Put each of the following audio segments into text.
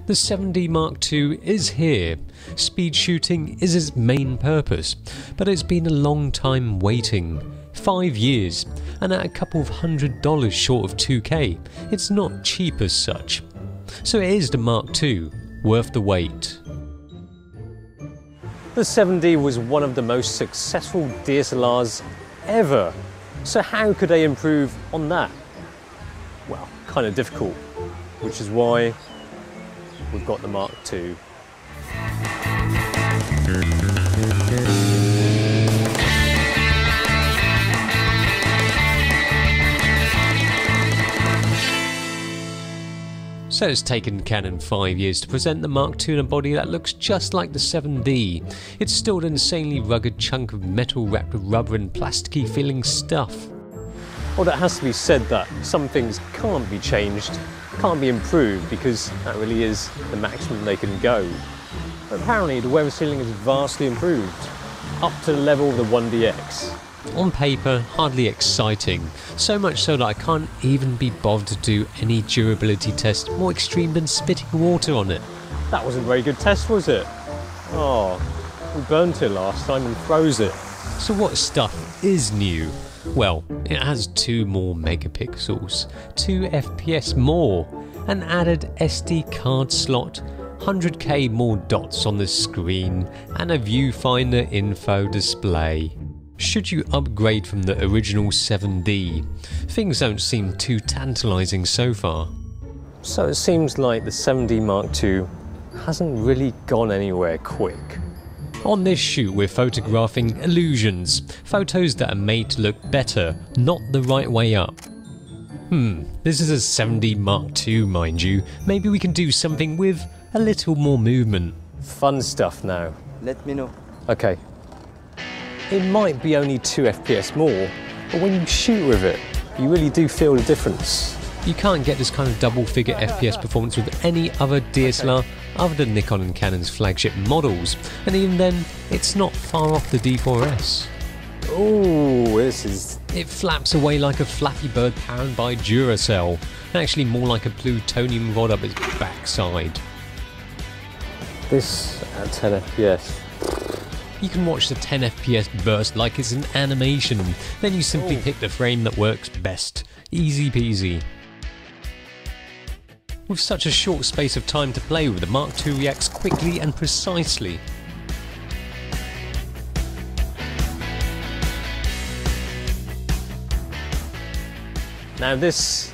The 7D Mark II is here. Speed shooting is its main purpose, but it's been a long time waiting. 5 years, and at a couple of $100 short of 2K, it's not cheap as such. So it is the Mark II, worth the wait. The 7D was one of the most successful DSLRs ever. So how could they improve on that? Well, kind of difficult, which is why we've got the Mark II. So it's taken Canon 5 years to present the Mark II in a body that looks just like the 7D. It's still an insanely rugged chunk of metal wrapped with rubber and plasticky feeling stuff. Well, that has to be said that some things can't be changed, can't be improved, because that really is the maximum they can go. But apparently the weather sealing is vastly improved, up to the level of the 1DX. On paper, hardly exciting, so much so that I can't even be bothered to do any durability test more extreme than spitting water on it. That wasn't a very good test, was it? Oh, we burnt it last time and froze it. So what stuff is new? Well, it has 2 more megapixels, 2 FPS more, an added SD card slot, 100K more dots on the screen, and a viewfinder info display. Should you upgrade from the original 7D? Things don't seem too tantalising so far. So it seems like the 7D Mark II hasn't really gone anywhere quick. On this shoot we're photographing illusions, photos that are made to look better, not the right way up. This is a 7D Mark II, mind you. Maybe we can do something with a little more movement. Fun stuff now. Let me know. Okay. It might be only 2 FPS more, but when you shoot with it, you really do feel the difference. You can't get this kind of double-figure FPS performance with any other DSLR other than Nikon and Canon's flagship models, and even then, it's not far off the D4S. Oh, this is... It flaps away like a Flappy Bird powered by Duracell, and actually more like a plutonium rod up its backside. This at 10 FPS. You can watch the 10 FPS burst like it's an animation, then you simply pick the frame that works best. Easy peasy. With such a short space of time to play with, the Mark II reacts quickly and precisely. Now this,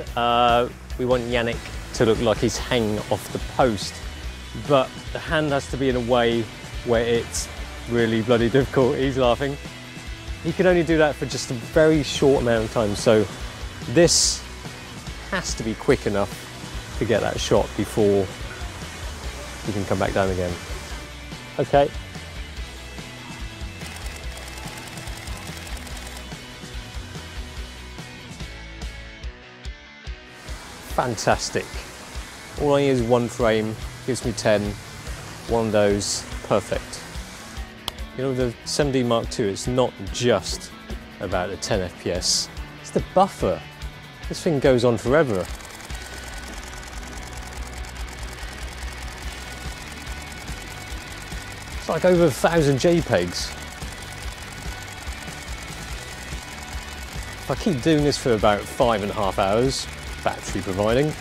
we want Yannick to look like he's hanging off the post, but the hand has to be in a way where it's really bloody difficult. He's laughing. He can only do that for just a very short amount of time, so this has to be quick enough to get that shot before you can come back down again. Okay. Fantastic. All I need is 1 frame, gives me 10. One of those, perfect. You know, the 7D Mark II, it's not just about the 10 FPS, it's the buffer. This thing goes on forever. It's like over 1,000 JPEGs. If I keep doing this for about 5.5 hours, battery providing,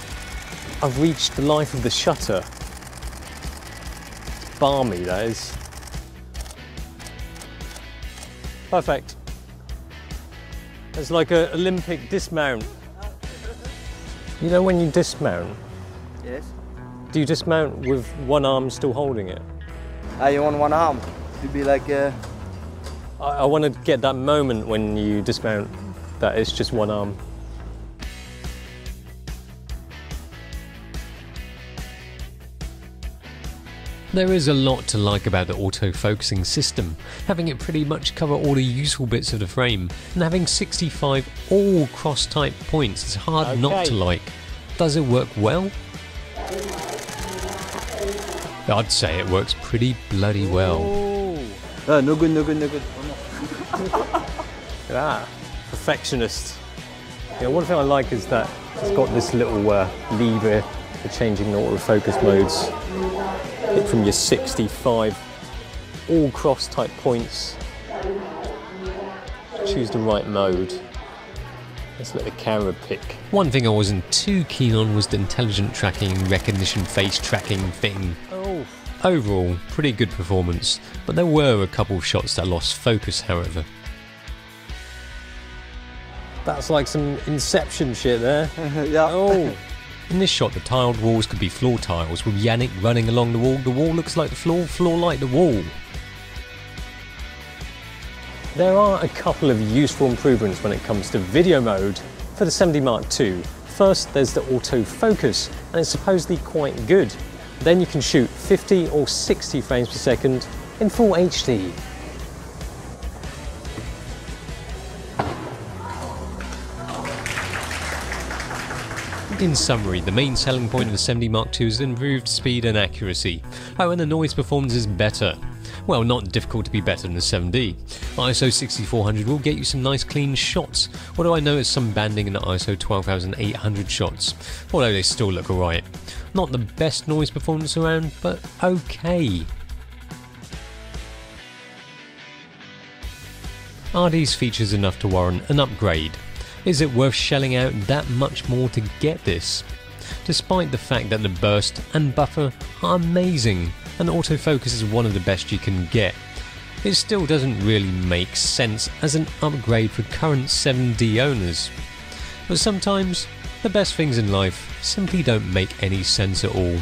I've reached the life of the shutter. It's balmy, that is. Perfect. It's like an Olympic dismount. You know when you dismount? Yes. Do you dismount with one arm still holding it? You want 1 arm to be like I want to get that moment when you dismount that it's just 1 arm. There is a lot to like about the auto-focusing system, having it pretty much cover all the useful bits of the frame, and having 65 all cross-type points is hard not to like. Does it work well? I'd say it works pretty bloody well. no good, no good, no good. Look at that, perfectionist. You know, one thing I like is that it's got this little lever for changing the autofocus modes. Pick from your 65 all cross type points. Choose the right mode. Let's let the camera pick. One thing I wasn't too keen on was the intelligent tracking and recognition face tracking thing. Oh. Overall, pretty good performance, but there were a couple of shots that lost focus however. That's like some Inception shit there. Yeah. Oh. In this shot, the tiled walls could be floor tiles, with Yannick running along the wall. The wall looks like the floor, floor like the wall. There are a couple of useful improvements when it comes to video mode for the 7D Mark II. First, there's the autofocus, and it's supposedly quite good. Then you can shoot 50 or 60 frames per second in full HD. In summary, the main selling point of the 7D Mark II is improved speed and accuracy. Oh, and the noise performance is better. Well, not difficult to be better than the 7D. ISO 6400 will get you some nice clean shots, although I noticed some banding in the ISO 12800 shots, although they still look alright. Not the best noise performance around, but okay. Are these features enough to warrant an upgrade? Is it worth shelling out that much more to get this? Despite the fact that the burst and buffer are amazing and autofocus is one of the best you can get, it still doesn't really make sense as an upgrade for current 7D owners. But sometimes the best things in life simply don't make any sense at all.